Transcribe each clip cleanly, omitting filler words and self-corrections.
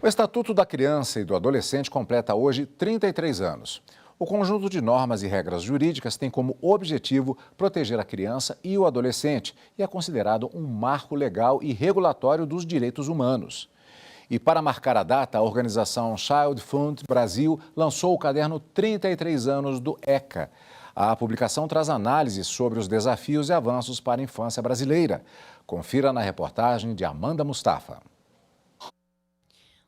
O Estatuto da Criança e do Adolescente completa hoje 33 anos. O conjunto de normas e regras jurídicas tem como objetivo proteger a criança e o adolescente e é considerado um marco legal e regulatório dos direitos humanos. E para marcar a data, a organização Child Fund Brasil lançou o caderno 33 anos do ECA. A publicação traz análises sobre os desafios e avanços para a infância brasileira. Confira na reportagem de Amanda Mustafa.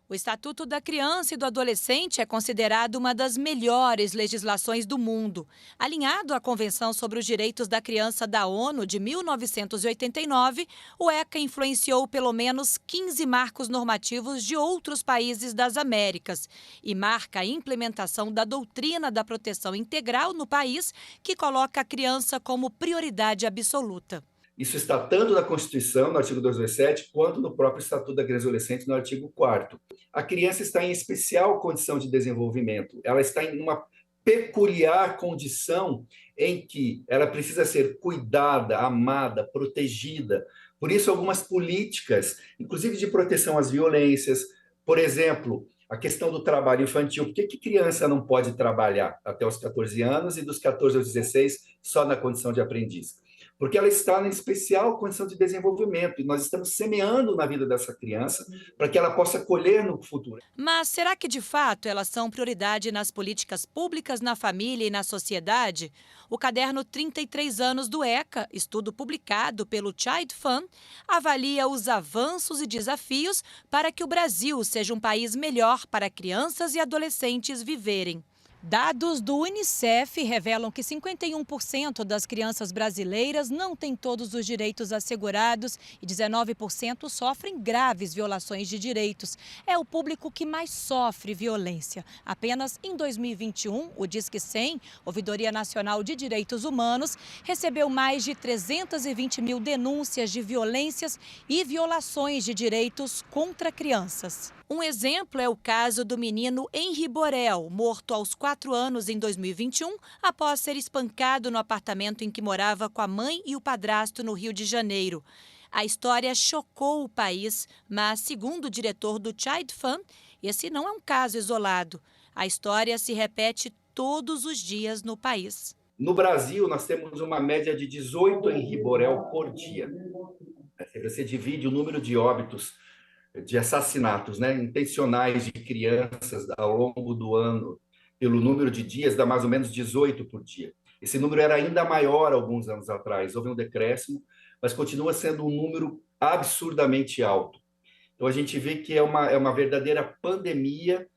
O Estatuto da Criança e do Adolescente é considerado uma das melhores legislações do mundo. Alinhado à Convenção sobre os Direitos da Criança da ONU de 1989, o ECA influenciou pelo menos 15 marcos normativos de outros países das Américas e marca a implementação da doutrina da proteção integral no país, que coloca a criança como prioridade absoluta. Isso está tanto na Constituição, no artigo 227, quanto no próprio Estatuto da Criança e do Adolescente, no artigo 4º. A criança está em especial condição de desenvolvimento. Ela está em uma peculiar condição em que ela precisa ser cuidada, amada, protegida. Por isso, algumas políticas, inclusive de proteção às violências, por exemplo, a questão do trabalho infantil. Por que criança não pode trabalhar até os 14 anos e dos 14 aos 16 só na condição de aprendiz? Porque ela está em especial condição de desenvolvimento e nós estamos semeando na vida dessa criança para que ela possa colher no futuro. Mas será que, de fato, elas são prioridade nas políticas públicas, na família e na sociedade? O caderno 33 anos do ECA, estudo publicado pelo Child Fund, avalia os avanços e desafios para que o Brasil seja um país melhor para crianças e adolescentes viverem. Dados do Unicef revelam que 51% das crianças brasileiras não têm todos os direitos assegurados e 19% sofrem graves violações de direitos. É o público que mais sofre violência. Apenas em 2021, o Disque 100, Ouvidoria Nacional de Direitos Humanos, recebeu mais de 320 mil denúncias de violências e violações de direitos contra crianças. Um exemplo é o caso do menino Henri Borel, morto aos 4 anos em 2021, após ser espancado no apartamento em que morava com a mãe e o padrasto no Rio de Janeiro. A história chocou o país, mas, segundo o diretor do Child Fund, esse não é um caso isolado. A história se repete todos os dias no país. No Brasil, nós temos uma média de 18 Henri Borel por dia. Você divide o número de óbitos de assassinatos, intencionais de crianças ao longo do ano, pelo número de dias, dá mais ou menos 18 por dia. Esse número era ainda maior alguns anos atrás, houve um decréscimo, mas continua sendo um número absurdamente alto. Então, a gente vê que é uma verdadeira pandemia,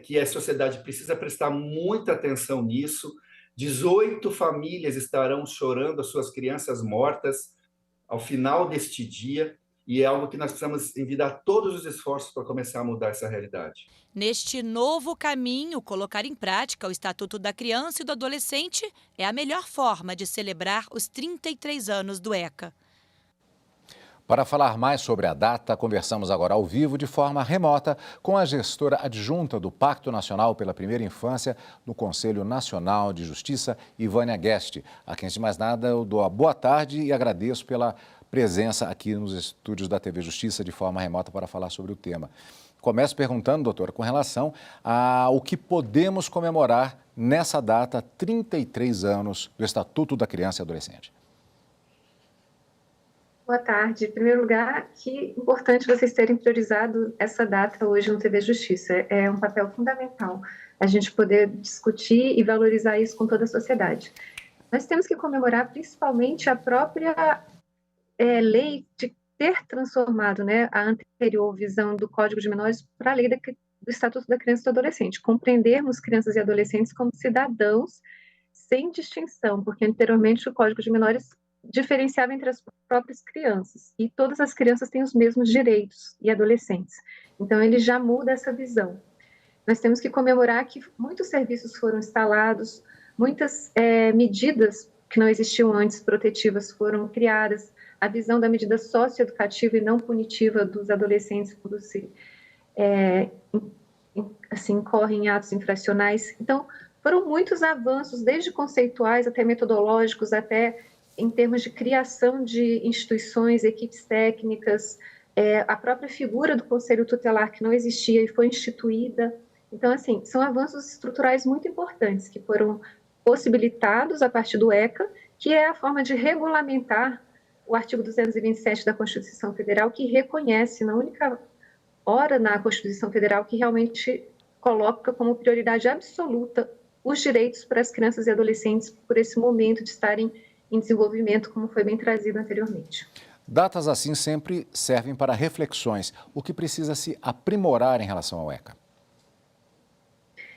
que a sociedade precisa prestar muita atenção nisso. 18 famílias estarão chorando as suas crianças mortas ao final deste dia, e é algo que nós precisamos envidar todos os esforços para começar a mudar essa realidade. Neste novo caminho, colocar em prática o Estatuto da Criança e do Adolescente é a melhor forma de celebrar os 33 anos do ECA. Para falar mais sobre a data, conversamos agora ao vivo, de forma remota, com a gestora adjunta do Pacto Nacional pela Primeira Infância no Conselho Nacional de Justiça, Ivânia Guest. A quem, antes de mais nada, eu dou a boa tarde e agradeço pela presença aqui nos estúdios da TV Justiça de forma remota para falar sobre o tema. Começo perguntando, doutora, com relação ao que podemos comemorar nessa data, 33 anos do Estatuto da Criança e Adolescente. Boa tarde. Em primeiro lugar, que importante vocês terem priorizado essa data hoje no TV Justiça. É um papel fundamental a gente poder discutir e valorizar isso com toda a sociedade. Nós temos que comemorar principalmente a própria lei de ter transformado a anterior visão do Código de Menores para a lei do Estatuto da Criança e do Adolescente. Compreendermos crianças e adolescentes como cidadãos sem distinção, porque anteriormente o Código de Menores diferenciava entre as próprias crianças, e todas as crianças têm os mesmos direitos, e adolescentes. Então, ele já muda essa visão. Nós temos que comemorar que muitos serviços foram instalados, muitas medidas que não existiam antes, protetivas, foram criadas, a visão da medida socioeducativa e não punitiva dos adolescentes quando se incorrem em atos infracionais. Então, foram muitos avanços, desde conceituais até metodológicos, até em termos de criação de instituições, equipes técnicas, a própria figura do Conselho Tutelar, que não existia e foi instituída. Então, assim, são avanços estruturais muito importantes que foram possibilitados a partir do ECA, que é a forma de regulamentar o artigo 227 da Constituição Federal, que reconhece, na única hora na Constituição Federal, que realmente coloca como prioridade absoluta os direitos para as crianças e adolescentes por esse momento de estarem em desenvolvimento, como foi bem trazido anteriormente. Datas assim sempre servem para reflexões. O que precisa se aprimorar em relação ao ECA?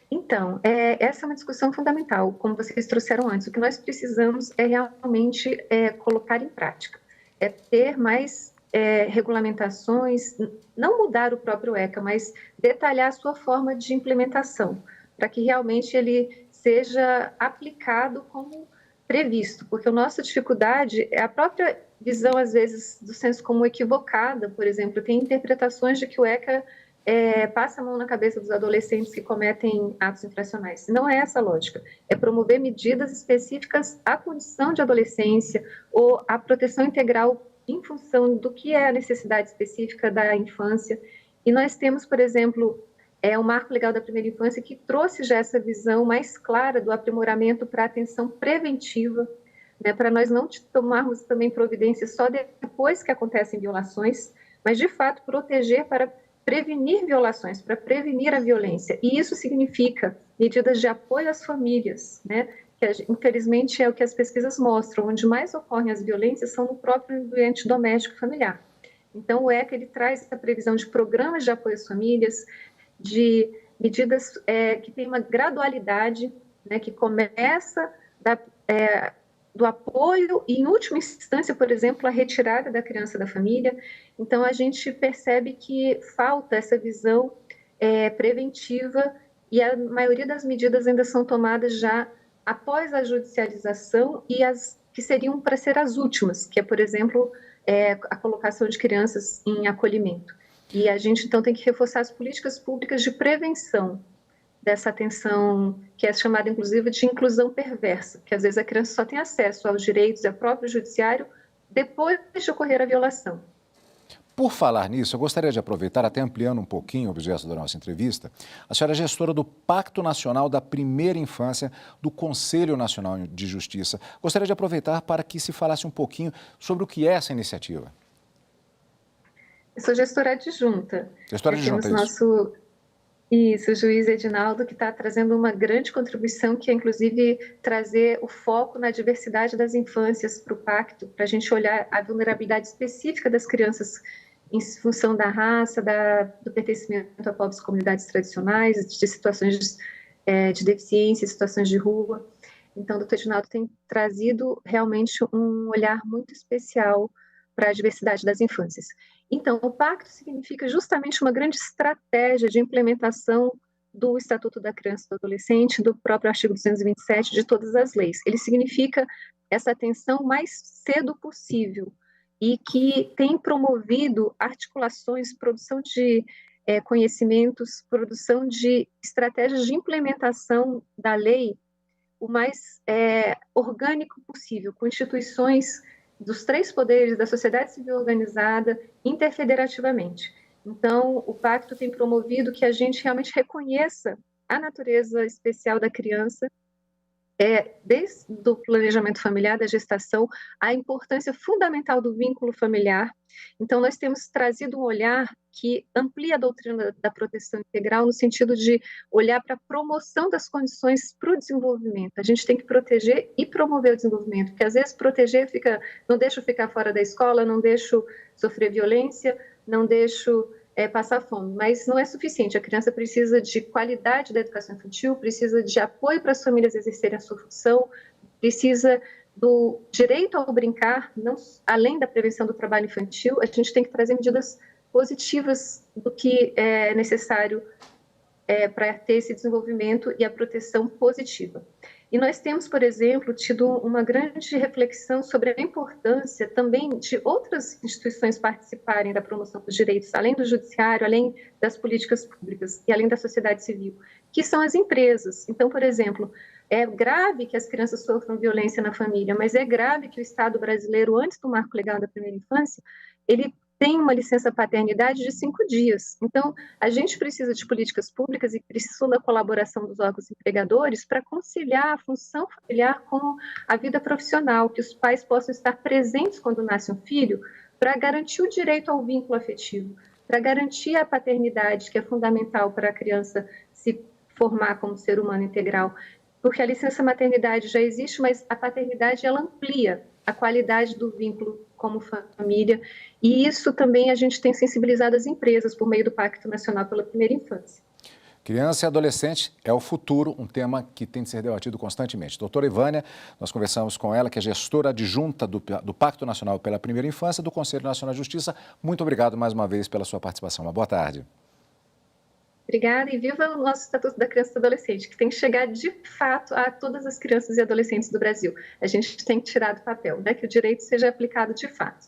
Então, essa é uma discussão fundamental, como vocês trouxeram antes. O que nós precisamos é realmente colocar em prática, ter mais regulamentações, não mudar o próprio ECA, mas detalhar a sua forma de implementação, para que realmente ele seja aplicado como previsto, porque a nossa dificuldade é a própria visão, às vezes, do senso comum equivocada. Por exemplo, tem interpretações de que o ECA passa a mão na cabeça dos adolescentes que cometem atos infracionais. Não é essa a lógica. É promover medidas específicas à condição de adolescência ou à proteção integral em função do que é a necessidade específica da infância. E nós temos, por exemplo, o Marco Legal da Primeira Infância, que trouxe já essa visão mais clara do aprimoramento para a atenção preventiva, né, para nós não tomarmos também providências só depois que acontecem violações, mas, de fato, proteger para prevenir violações, para prevenir a violência. E isso significa medidas de apoio às famílias, né, que infelizmente é o que as pesquisas mostram, onde mais ocorrem as violências são no próprio ambiente doméstico e familiar. Então, o ECA ele traz essa previsão de programas de apoio às famílias, de medidas que tem uma gradualidade, né, que começa do apoio e, em última instância, por exemplo, a retirada da criança da família. Então, a gente percebe que falta essa visão preventiva e a maioria das medidas ainda são tomadas já após a judicialização e as que seriam para ser as últimas, que é, por exemplo, a colocação de crianças em acolhimento. E a gente, então, tem que reforçar as políticas públicas de prevenção dessa atenção, que é chamada, inclusive, de inclusão perversa, que às vezes a criança só tem acesso aos direitos e ao próprio judiciário depois de ocorrer a violação. Por falar nisso, eu gostaria de aproveitar, até ampliando um pouquinho o objeto da nossa entrevista. A senhora é gestora do Pacto Nacional da Primeira Infância do Conselho Nacional de Justiça. Gostaria de aproveitar para que se falasse um pouquinho sobre o que é essa iniciativa. Eu sou gestora adjunta. Gestora adjunta, Isso, o juiz Edinaldo, que está trazendo uma grande contribuição, que é, inclusive, trazer o foco na diversidade das infâncias para o pacto, para a gente olhar a vulnerabilidade específica das crianças em função da raça, do pertencimento a povos comunidades tradicionais, de situações de deficiência, situações de rua. Então, o doutor Edinaldo tem trazido realmente um olhar muito especial para a diversidade das infâncias. Então, o pacto significa justamente uma grande estratégia de implementação do Estatuto da Criança e do Adolescente, do próprio artigo 227 de todas as leis. Ele significa essa atenção mais cedo possível e que tem promovido articulações, produção de conhecimentos, produção de estratégias de implementação da lei o mais orgânico possível, com instituições dos três poderes da sociedade civil organizada interfederativamente. Então, o pacto tem promovido que a gente realmente reconheça a natureza especial da criança, desde o planejamento familiar, da gestação, a importância fundamental do vínculo familiar. Então, nós temos trazido um olhar que amplia a doutrina da proteção integral no sentido de olhar para a promoção das condições para o desenvolvimento. A gente tem que proteger e promover o desenvolvimento, porque às vezes proteger não deixo ficar fora da escola, não deixo sofrer violência, não deixo passar fome, mas não é suficiente. A criança precisa de qualidade da educação infantil, precisa de apoio para as famílias exercerem a sua função, precisa do direito ao brincar, não, além da prevenção do trabalho infantil. A gente tem que trazer medidas positivas do que é necessário para ter esse desenvolvimento e a proteção positiva. E nós temos, por exemplo, tido uma grande reflexão sobre a importância também de outras instituições participarem da promoção dos direitos, além do judiciário, além das políticas públicas e além da sociedade civil, que são as empresas. Então, por exemplo, é grave que as crianças sofram violência na família, mas é grave que o Estado brasileiro, antes do Marco Legal da Primeira Infância, ele tem uma licença paternidade de 5 dias. Então, a gente precisa de políticas públicas e precisa da colaboração dos órgãos empregadores para conciliar a função familiar com a vida profissional, que os pais possam estar presentes quando nasce um filho, para garantir o direito ao vínculo afetivo, para garantir a paternidade, que é fundamental para a criança se formar como ser humano integral. Porque a licença maternidade já existe, mas a paternidade ela amplia a qualidade do vínculo como família, e isso também a gente tem sensibilizado as empresas por meio do Pacto Nacional pela Primeira Infância. Criança e adolescente é o futuro, um tema que tem de ser debatido constantemente. Doutora Ivânia, nós conversamos com ela, que é gestora adjunta do Pacto Nacional pela Primeira Infância do Conselho Nacional de Justiça. Muito obrigado mais uma vez pela sua participação. Uma boa tarde. Obrigada e viva o nosso Estatuto da Criança e do Adolescente, que tem que chegar de fato a todas as crianças e adolescentes do Brasil. A gente tem que tirar do papel, né, que o direito seja aplicado de fato.